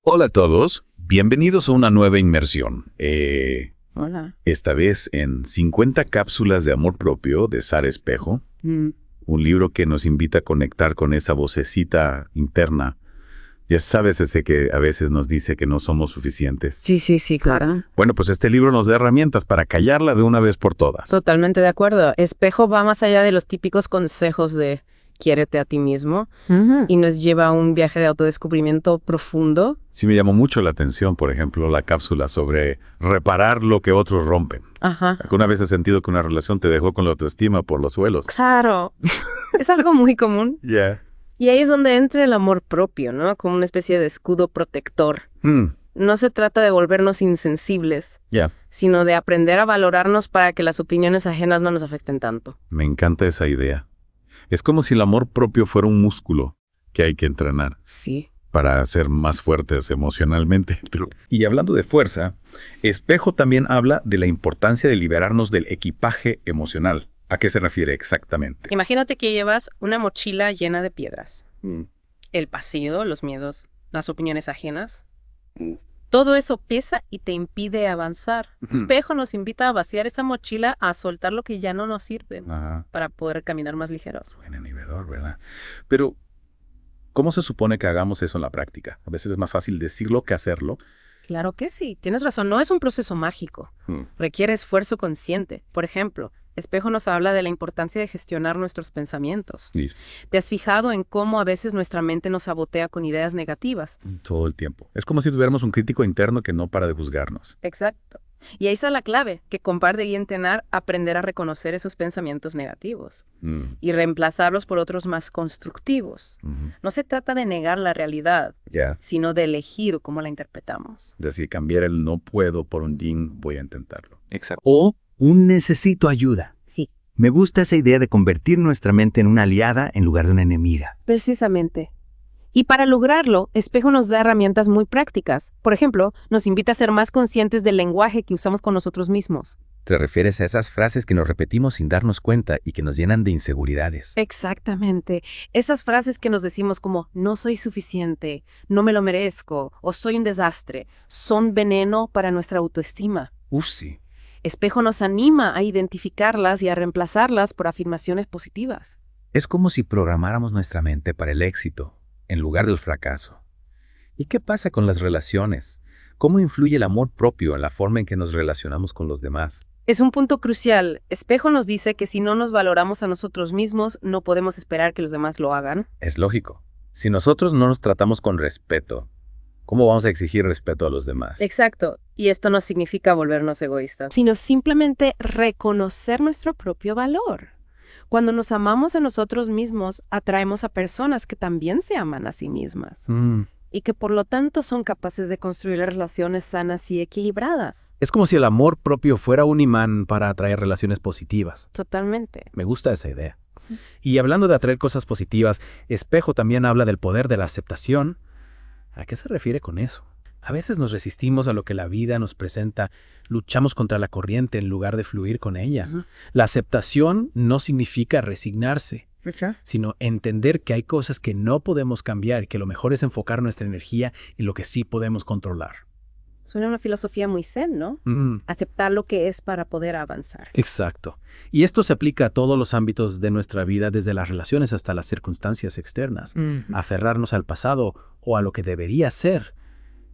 Hola a todos, bienvenidos a una nueva inmersión. Hola. Esta vez en 50 cápsulas de amor propio de Sara Espejo, un libro que nos invita a conectar con esa vocecita interna. Ya sabes, ese que a veces nos dice que no somos suficientes. Sí, claro. Bueno, pues este libro nos da herramientas para callarla de una vez por todas. Totalmente de acuerdo. Espejo va más allá de los típicos consejos de quiérete a ti mismo y nos lleva a un viaje de autodescubrimiento profundo. Sí me llamó mucho la atención, por ejemplo, la cápsula sobre reparar lo que otros rompen. Ajá. ¿Alguna vez has sentido que una relación te dejó con la autoestima por los suelos? Claro. Es algo muy común. Ya. Y ahí es donde entra el amor propio, ¿no? Como una especie de escudo protector. No se trata de volvernos insensibles, sino de aprender a valorarnos para que las opiniones ajenas no nos afecten tanto. Me encanta esa idea. Es como si el amor propio fuera un músculo que hay que entrenar. Sí. Para ser más fuertes emocionalmente. Y hablando de fuerza, Espejo también habla de la importancia de liberarnos del equipaje emocional. ¿A qué se refiere exactamente? Imagínate que llevas una mochila llena de piedras. El pasado, los miedos, las opiniones ajenas. Todo eso pesa y te impide avanzar. Espejo nos invita a vaciar esa mochila, a soltar lo que ya no nos sirve para poder caminar más ligeros. Suena nivelador, ¿verdad? Pero ¿cómo se supone que hagamos eso en la práctica? A veces es más fácil decirlo que hacerlo. Claro que sí, tienes razón, no es un proceso mágico. Requiere esfuerzo consciente. Por ejemplo, Espejo nos habla de la importancia de gestionar nuestros pensamientos. Sí. ¿Te has fijado en cómo a veces nuestra mente nos sabotea con ideas negativas? Todo el tiempo. Es como si tuviéramos un crítico interno que no para de juzgarnos. Exacto. Y ahí está la clave, que comparte y entrenar, aprender a reconocer esos pensamientos negativos y reemplazarlos por otros más constructivos. No se trata de negar la realidad, sino de elegir cómo la interpretamos. Es decir, cambiar el no puedo por un voy a intentarlo. Exacto. O un necesito ayuda. Sí. Me gusta esa idea de convertir nuestra mente en una aliada en lugar de una enemiga. Precisamente. Y para lograrlo, Espejo nos da herramientas muy prácticas. Por ejemplo, nos invita a ser más conscientes del lenguaje que usamos con nosotros mismos. ¿Te refieres a esas frases que nos repetimos sin darnos cuenta y que nos llenan de inseguridades? Exactamente. Esas frases que nos decimos como no soy suficiente, no me lo merezco o soy un desastre, son veneno para nuestra autoestima. Sí. Espejo nos anima a identificarlas y a reemplazarlas por afirmaciones positivas. Es como si programáramos nuestra mente para el éxito en lugar del fracaso. ¿Y qué pasa con las relaciones? ¿Cómo influye el amor propio en la forma en que nos relacionamos con los demás? Es un punto crucial. Espejo nos dice que si no nos valoramos a nosotros mismos, no podemos esperar que los demás lo hagan. Es lógico. Si nosotros no nos tratamos con respeto, ¿cómo vamos a exigir respeto a los demás? Exacto. Y esto no significa volvernos egoístas, sino simplemente reconocer nuestro propio valor. Cuando nos amamos a nosotros mismos, atraemos a personas que también se aman a sí mismas. Y que por lo tanto son capaces de construir relaciones sanas y equilibradas. Es como si el amor propio fuera un imán para atraer relaciones positivas. Totalmente. Me gusta esa idea. Y hablando de atraer cosas positivas, Espejo también habla del poder de la aceptación. ¿A qué se refiere con eso? A veces nos resistimos a lo que la vida nos presenta, luchamos contra la corriente en lugar de fluir con ella. La aceptación no significa resignarse, sino entender que hay cosas que no podemos cambiar y que lo mejor es enfocar nuestra energía en lo que sí podemos controlar. Suena una filosofía muy zen, ¿no? Aceptar lo que es para poder avanzar. Exacto. Y esto se aplica a todos los ámbitos de nuestra vida, desde las relaciones hasta las circunstancias externas. Aferrarnos al pasado o a lo que debería ser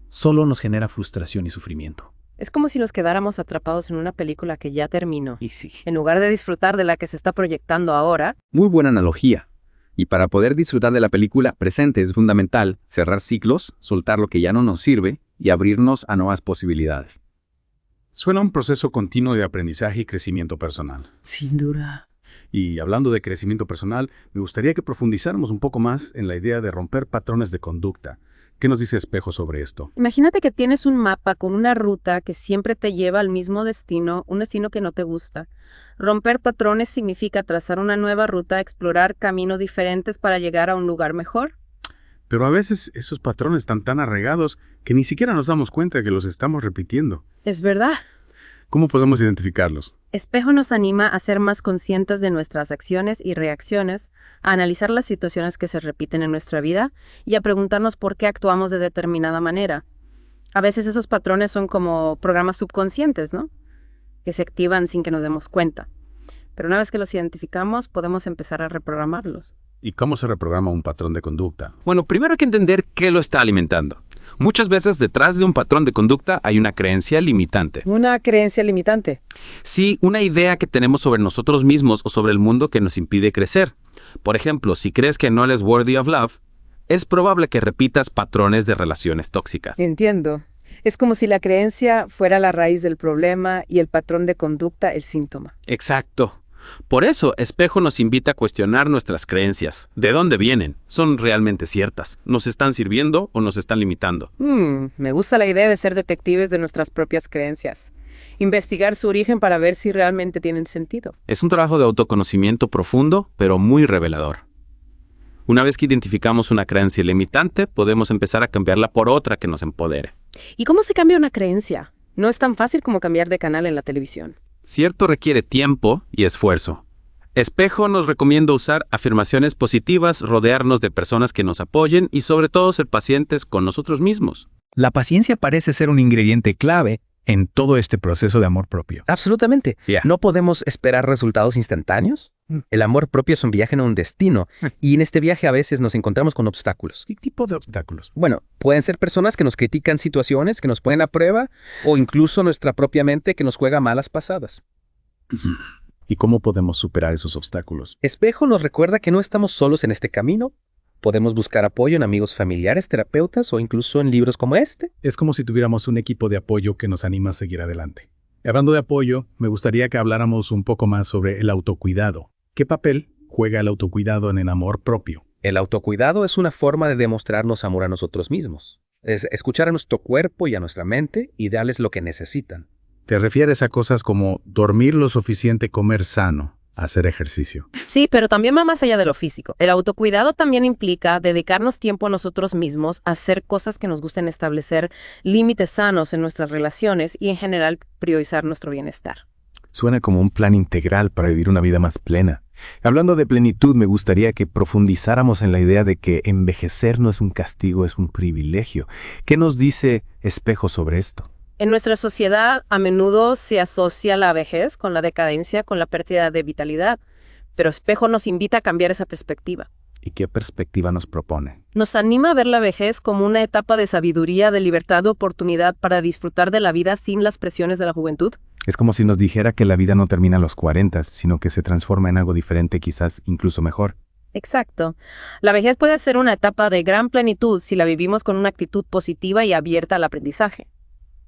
solo nos genera frustración y sufrimiento. Es como si nos quedáramos atrapados en una película que ya terminó. Y sí. En lugar de disfrutar de la que se está proyectando ahora. Muy buena analogía. Y para poder disfrutar de la película presente es fundamental cerrar ciclos, soltar lo que ya no nos sirve y abrirnos a nuevas posibilidades. Suena un proceso continuo de aprendizaje y crecimiento personal. Sin duda. Y hablando de crecimiento personal, me gustaría que profundizáramos un poco más en la idea de romper patrones de conducta. ¿Qué nos dice Espejo sobre esto? Imagínate que tienes un mapa con una ruta que siempre te lleva al mismo destino, un destino que no te gusta. Romper patrones significa trazar una nueva ruta, explorar caminos diferentes para llegar a un lugar mejor. Pero a veces esos patrones están tan arraigados que ni siquiera nos damos cuenta de que los estamos repitiendo. Es verdad. ¿Cómo podemos identificarlos? Espejo nos anima a ser más conscientes de nuestras acciones y reacciones, a analizar las situaciones que se repiten en nuestra vida y a preguntarnos por qué actuamos de determinada manera. A veces esos patrones son como programas subconscientes, ¿no? Que se activan sin que nos demos cuenta. Pero una vez que los identificamos, podemos empezar a reprogramarlos. ¿Y cómo se reprograma un patrón de conducta? Bueno, primero hay que entender qué lo está alimentando. Muchas veces detrás de un patrón de conducta hay una creencia limitante. ¿Una creencia limitante? Sí, una idea que tenemos sobre nosotros mismos o sobre el mundo que nos impide crecer. Por ejemplo, si crees que no eres worthy of love, es probable que repitas patrones de relaciones tóxicas. Entiendo. Es como si la creencia fuera la raíz del problema y el patrón de conducta el síntoma. Exacto. Por eso, Espejo nos invita a cuestionar nuestras creencias. ¿De dónde vienen? ¿Son realmente ciertas? ¿Nos están sirviendo o nos están limitando? Me gusta la idea de ser detectives de nuestras propias creencias. Investigar su origen para ver si realmente tienen sentido. Es un trabajo de autoconocimiento profundo, pero muy revelador. Una vez que identificamos una creencia limitante, podemos empezar a cambiarla por otra que nos empodere. ¿Y cómo se cambia una creencia? No es tan fácil como cambiar de canal en la televisión. Cierto, requiere tiempo y esfuerzo. Espejo nos recomienda usar afirmaciones positivas, rodearnos de personas que nos apoyen y sobre todo ser pacientes con nosotros mismos. La paciencia parece ser un ingrediente clave en todo este proceso de amor propio. Absolutamente. Yeah. ¿No podemos esperar resultados instantáneos? El amor propio es un viaje, no un destino. Y en este viaje a veces nos encontramos con obstáculos. ¿Qué tipo de obstáculos? Bueno, pueden ser personas que nos critican situaciones, que nos ponen a prueba, o incluso nuestra propia mente que nos juega malas pasadas. ¿Y cómo podemos superar esos obstáculos? Espejo nos recuerda que no estamos solos en este camino. Podemos buscar apoyo en amigos familiares, terapeutas o incluso en libros como este. Es como si tuviéramos un equipo de apoyo que nos anima a seguir adelante. Y hablando de apoyo, me gustaría que habláramos un poco más sobre el autocuidado. ¿Qué papel juega el autocuidado en el amor propio? El autocuidado es una forma de demostrarnos amor a nosotros mismos. Es escuchar a nuestro cuerpo y a nuestra mente y darles lo que necesitan. ¿Te refieres a cosas como dormir lo suficiente, comer sano, hacer ejercicio? Sí, pero también va más allá de lo físico. El autocuidado también implica dedicarnos tiempo a nosotros mismos, hacer cosas que nos gusten, establecer límites sanos en nuestras relaciones y en general priorizar nuestro bienestar. Suena como un plan integral para vivir una vida más plena. Hablando de plenitud, me gustaría que profundizáramos en la idea de que envejecer no es un castigo, es un privilegio. ¿Qué nos dice Espejo sobre esto? En nuestra sociedad a menudo se asocia la vejez con la decadencia, con la pérdida de vitalidad, pero Espejo nos invita a cambiar esa perspectiva. ¿Y qué perspectiva nos propone? Nos anima a ver la vejez como una etapa de sabiduría, de libertad, de oportunidad para disfrutar de la vida sin las presiones de la juventud. Es como si nos dijera que la vida no termina a los 40, sino que se transforma en algo diferente, quizás incluso mejor. Exacto. La vejez puede ser una etapa de gran plenitud si la vivimos con una actitud positiva y abierta al aprendizaje.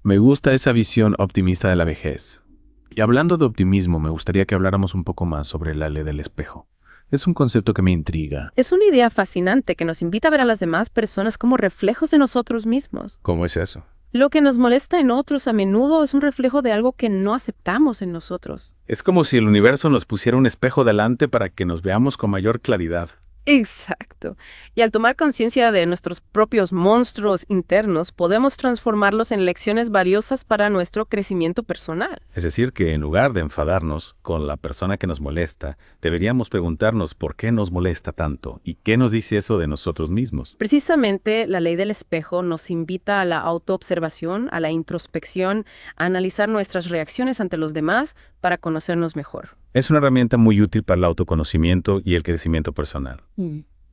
Me gusta esa visión optimista de la vejez. Y hablando de optimismo, me gustaría que habláramos un poco más sobre la ley del espejo. Es un concepto que me intriga. Es una idea fascinante que nos invita a ver a las demás personas como reflejos de nosotros mismos. ¿Cómo es eso? Lo que nos molesta en otros a menudo es un reflejo de algo que no aceptamos en nosotros. Es como si el universo nos pusiera un espejo delante para que nos veamos con mayor claridad. Exacto. Y al tomar conciencia de nuestros propios monstruos internos, podemos transformarlos en lecciones valiosas para nuestro crecimiento personal. Es decir, que en lugar de enfadarnos con la persona que nos molesta, deberíamos preguntarnos por qué nos molesta tanto y qué nos dice eso de nosotros mismos. Precisamente, la ley del espejo nos invita a la autoobservación, a la introspección, a analizar nuestras reacciones ante los demás para conocernos mejor. Es una herramienta muy útil para el autoconocimiento y el crecimiento personal.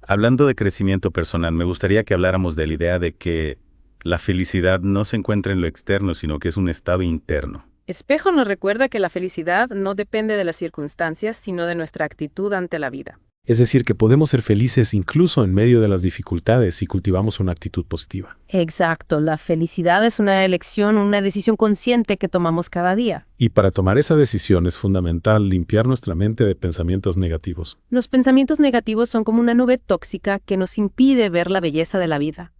Hablando de crecimiento personal, me gustaría que habláramos de la idea de que la felicidad no se encuentra en lo externo, sino que es un estado interno. Espejo nos recuerda que la felicidad no depende de las circunstancias, sino de nuestra actitud ante la vida. Es decir, que podemos ser felices incluso en medio de las dificultades si cultivamos una actitud positiva. Exacto, la felicidad es una elección, una decisión consciente que tomamos cada día. Y para tomar esa decisión es fundamental limpiar nuestra mente de pensamientos negativos. Los pensamientos negativos son como una nube tóxica que nos impide ver la belleza de la vida.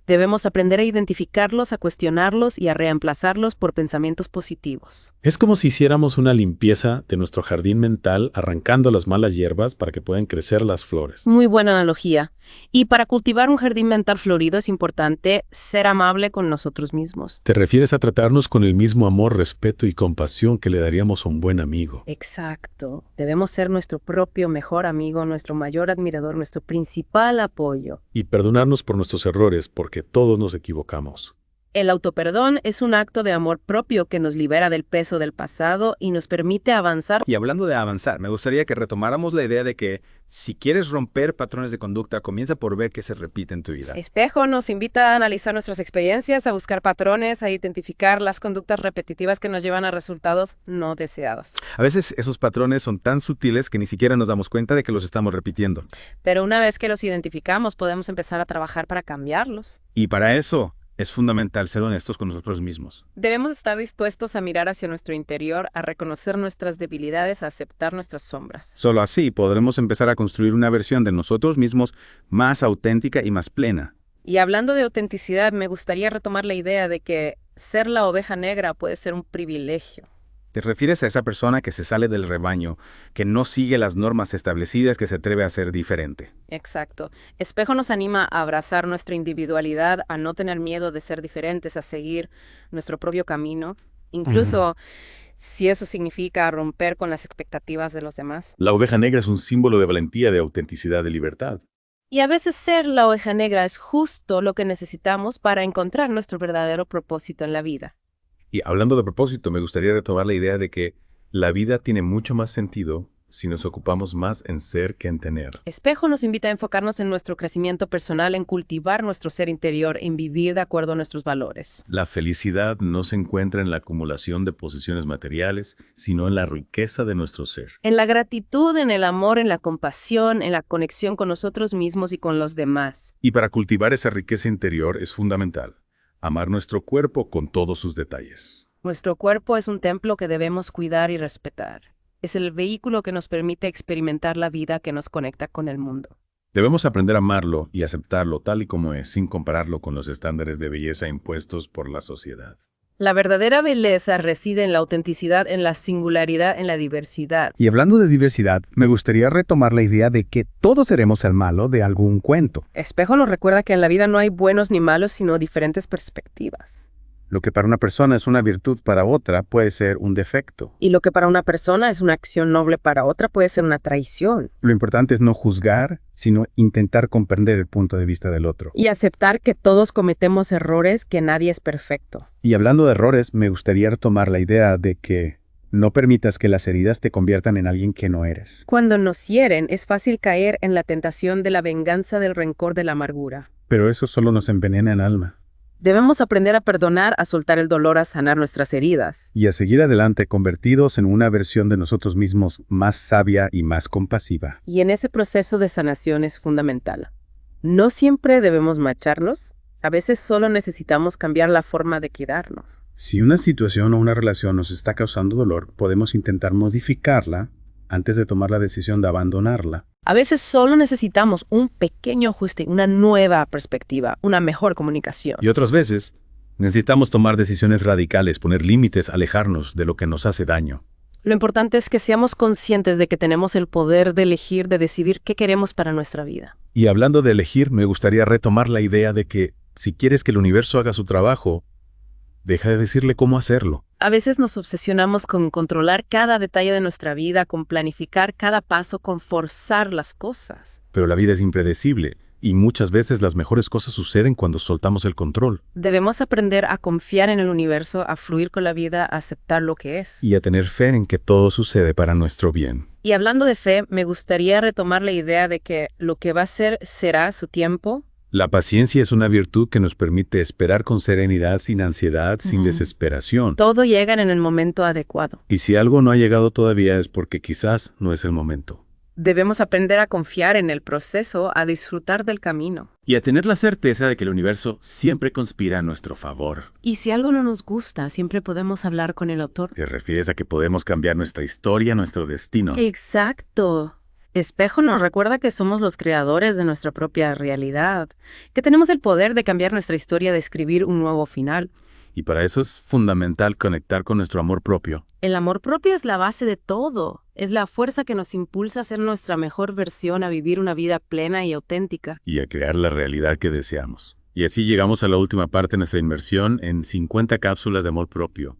Debemos aprender a identificarlos, a cuestionarlos y a reemplazarlos por pensamientos positivos. Es como si hiciéramos una limpieza de nuestro jardín mental arrancando las malas hierbas para que puedan crecer las flores. Muy buena analogía. Y para cultivar un jardín mental florido es importante ser amable con nosotros mismos. ¿Te refieres a tratarnos con el mismo amor, respeto y compasión que le daríamos a un buen amigo? Exacto. Debemos ser nuestro propio mejor amigo, nuestro mayor admirador, nuestro principal apoyo. Y perdonarnos por nuestros errores, porque todos nos equivocamos. El autoperdón es un acto de amor propio que nos libera del peso del pasado y nos permite avanzar. Y hablando de avanzar, me gustaría que retomáramos la idea de que si quieres romper patrones de conducta, comienza por ver qué se repite en tu vida. Espejo nos invita a analizar nuestras experiencias, a buscar patrones, a identificar las conductas repetitivas que nos llevan a resultados no deseados. A veces esos patrones son tan sutiles que ni siquiera nos damos cuenta de que los estamos repitiendo. Pero una vez que los identificamos, podemos empezar a trabajar para cambiarlos. Y para eso es fundamental ser honestos con nosotros mismos. Debemos estar dispuestos a mirar hacia nuestro interior, a reconocer nuestras debilidades, a aceptar nuestras sombras. Solo así podremos empezar a construir una versión de nosotros mismos más auténtica y más plena. Y hablando de autenticidad, me gustaría retomar la idea de que ser la oveja negra puede ser un privilegio. Te refieres a esa persona que se sale del rebaño, que no sigue las normas establecidas, que se atreve a ser diferente. Exacto. Espejo nos anima a abrazar nuestra individualidad, a no tener miedo de ser diferentes, a seguir nuestro propio camino, incluso si eso significa romper con las expectativas de los demás. La oveja negra es un símbolo de valentía, de autenticidad, de libertad. Y a veces ser la oveja negra es justo lo que necesitamos para encontrar nuestro verdadero propósito en la vida. Y hablando de propósito, me gustaría retomar la idea de que la vida tiene mucho más sentido si nos ocupamos más en ser que en tener. Espejo nos invita a enfocarnos en nuestro crecimiento personal, en cultivar nuestro ser interior, en vivir de acuerdo a nuestros valores. La felicidad no se encuentra en la acumulación de posesiones materiales, sino en la riqueza de nuestro ser. En la gratitud, en el amor, en la compasión, en la conexión con nosotros mismos y con los demás. Y para cultivar esa riqueza interior es fundamental amar nuestro cuerpo con todos sus detalles. Nuestro cuerpo es un templo que debemos cuidar y respetar. Es el vehículo que nos permite experimentar la vida que nos conecta con el mundo. Debemos aprender a amarlo y aceptarlo tal y como es, sin compararlo con los estándares de belleza impuestos por la sociedad. La verdadera belleza reside en la autenticidad, en la singularidad, en la diversidad. Y hablando de diversidad, me gustaría retomar la idea de que todos seremos el malo de algún cuento. Espejo nos recuerda que en la vida no hay buenos ni malos, sino diferentes perspectivas. Lo que para una persona es una virtud, para otra puede ser un defecto. Y lo que para una persona es una acción noble, para otra puede ser una traición. Lo importante es no juzgar, sino intentar comprender el punto de vista del otro. Y aceptar que todos cometemos errores, que nadie es perfecto. Y hablando de errores, me gustaría retomar la idea de que no permitas que las heridas te conviertan en alguien que no eres. Cuando nos hieren, es fácil caer en la tentación de la venganza, del rencor, de la amargura. Pero eso solo nos envenena el alma. Debemos aprender a perdonar, a soltar el dolor, a sanar nuestras heridas. Y a seguir adelante convertidos en una versión de nosotros mismos más sabia y más compasiva. Y en ese proceso de sanación es fundamental. No siempre debemos macharnos. A veces solo necesitamos cambiar la forma de quedarnos. Si una situación o una relación nos está causando dolor, podemos intentar modificarla antes de tomar la decisión de abandonarla. A veces solo necesitamos un pequeño ajuste, una nueva perspectiva, una mejor comunicación. Y otras veces, necesitamos tomar decisiones radicales, poner límites, alejarnos de lo que nos hace daño. Lo importante es que seamos conscientes de que tenemos el poder de elegir, de decidir qué queremos para nuestra vida. Y hablando de elegir, me gustaría retomar la idea de que si quieres que el universo haga su trabajo, deja de decirle cómo hacerlo. A veces nos obsesionamos con controlar cada detalle de nuestra vida, con planificar cada paso, con forzar las cosas. Pero la vida es impredecible y muchas veces las mejores cosas suceden cuando soltamos el control. Debemos aprender a confiar en el universo, a fluir con la vida, a aceptar lo que es. Y a tener fe en que todo sucede para nuestro bien. Y hablando de fe, me gustaría retomar la idea de que lo que va a ser será a su tiempo. La paciencia es una virtud que nos permite esperar con serenidad, sin ansiedad, sin desesperación. Todo llega en el momento adecuado. Y si algo no ha llegado todavía es porque quizás no es el momento. Debemos aprender a confiar en el proceso, a disfrutar del camino. Y a tener la certeza de que el universo siempre conspira a nuestro favor. Y si algo no nos gusta, siempre podemos hablar con el autor. ¿Te refieres a que podemos cambiar nuestra historia, nuestro destino? Exacto. Espejo nos recuerda que somos los creadores de nuestra propia realidad, que tenemos el poder de cambiar nuestra historia, de escribir un nuevo final. Y para eso es fundamental conectar con nuestro amor propio. El amor propio es la base de todo. Es la fuerza que nos impulsa a ser nuestra mejor versión, a vivir una vida plena y auténtica. Y a crear la realidad que deseamos. Y así llegamos a la última parte de nuestra inmersión en 50 cápsulas de amor propio.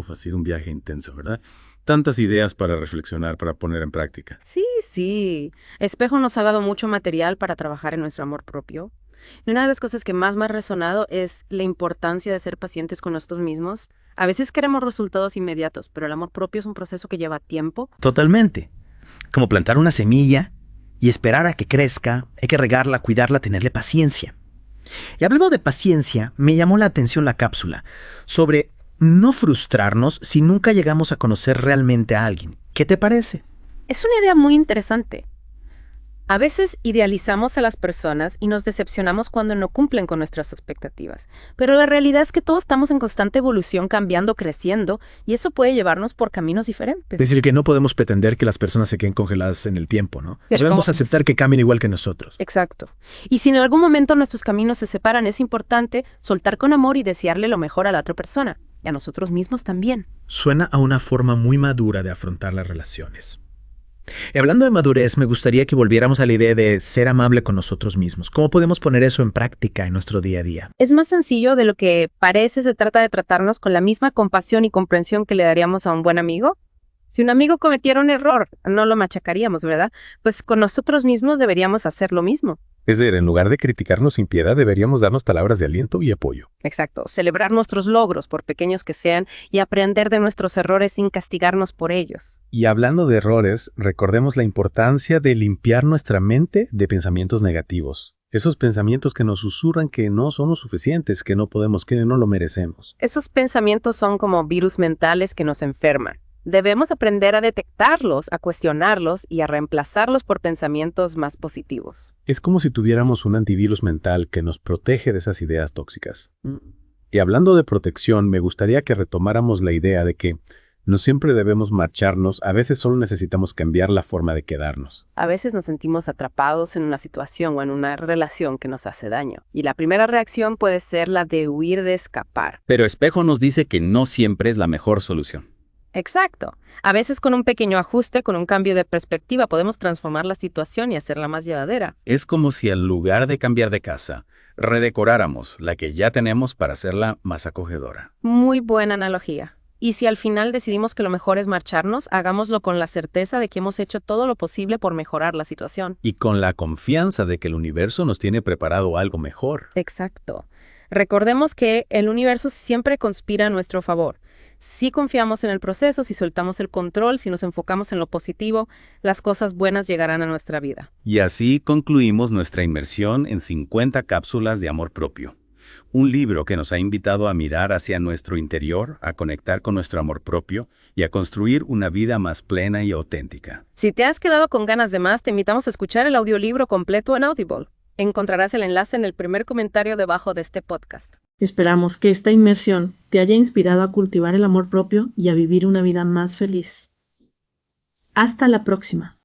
Ha sido un viaje intenso, ¿verdad? Tantas ideas para reflexionar, para poner en práctica. Sí. Espejo nos ha dado mucho material para trabajar en nuestro amor propio. Y una de las cosas que más me ha resonado es la importancia de ser pacientes con nosotros mismos. A veces queremos resultados inmediatos, pero el amor propio es un proceso que lleva tiempo. Totalmente. Como plantar una semilla y esperar a que crezca, hay que regarla, cuidarla, tenerle paciencia. Y hablando de paciencia, me llamó la atención la cápsula sobre no frustrarnos si nunca llegamos a conocer realmente a alguien. ¿Qué te parece? Es una idea muy interesante. A veces idealizamos a las personas y nos decepcionamos cuando no cumplen con nuestras expectativas. Pero la realidad es que todos estamos en constante evolución, cambiando, creciendo, y eso puede llevarnos por caminos diferentes. Es decir, que no podemos pretender que las personas se queden congeladas en el tiempo, ¿no? Debemos aceptar que cambien igual que nosotros. Exacto. Y si en algún momento nuestros caminos se separan, es importante soltar con amor y desearle lo mejor a la otra persona, y a nosotros mismos también. Suena a una forma muy madura de afrontar las relaciones. Y hablando de madurez, me gustaría que volviéramos a la idea de ser amable con nosotros mismos. ¿Cómo podemos poner eso en práctica en nuestro día a día? Es más sencillo de lo que parece. Se trata de tratarnos con la misma compasión y comprensión que le daríamos a un buen amigo. Si un amigo cometiera un error, no lo machacaríamos, ¿verdad? Pues con nosotros mismos deberíamos hacer lo mismo. Es decir, en lugar de criticarnos sin piedad, deberíamos darnos palabras de aliento y apoyo. Exacto. Celebrar nuestros logros, por pequeños que sean, y aprender de nuestros errores sin castigarnos por ellos. Y hablando de errores, recordemos la importancia de limpiar nuestra mente de pensamientos negativos. Esos pensamientos que nos susurran que no somos suficientes, que no podemos, que no lo merecemos. Esos pensamientos son como virus mentales que nos enferman. Debemos aprender a detectarlos, a cuestionarlos y a reemplazarlos por pensamientos más positivos. Es como si tuviéramos un antivirus mental que nos protege de esas ideas tóxicas. Y hablando de protección, me gustaría que retomáramos la idea de que no siempre debemos marcharnos, a veces solo necesitamos cambiar la forma de quedarnos. A veces nos sentimos atrapados en una situación o en una relación que nos hace daño. Y la primera reacción puede ser la de huir, de escapar. Pero Espejo nos dice que no siempre es la mejor solución. Exacto. A veces con un pequeño ajuste, con un cambio de perspectiva, podemos transformar la situación y hacerla más llevadera. Es como si en lugar de cambiar de casa, redecoráramos la que ya tenemos para hacerla más acogedora. Muy buena analogía. Y si al final decidimos que lo mejor es marcharnos, hagámoslo con la certeza de que hemos hecho todo lo posible por mejorar la situación. Y con la confianza de que el universo nos tiene preparado algo mejor. Exacto. Recordemos que el universo siempre conspira a nuestro favor. Si confiamos en el proceso, si soltamos el control, si nos enfocamos en lo positivo, las cosas buenas llegarán a nuestra vida. Y así concluimos nuestra inmersión en 50 cápsulas de amor propio. Un libro que nos ha invitado a mirar hacia nuestro interior, a conectar con nuestro amor propio y a construir una vida más plena y auténtica. Si te has quedado con ganas de más, te invitamos a escuchar el audiolibro completo en Audible. Encontrarás el enlace en el primer comentario debajo de este podcast. Esperamos que esta inmersión te haya inspirado a cultivar el amor propio y a vivir una vida más feliz. Hasta la próxima.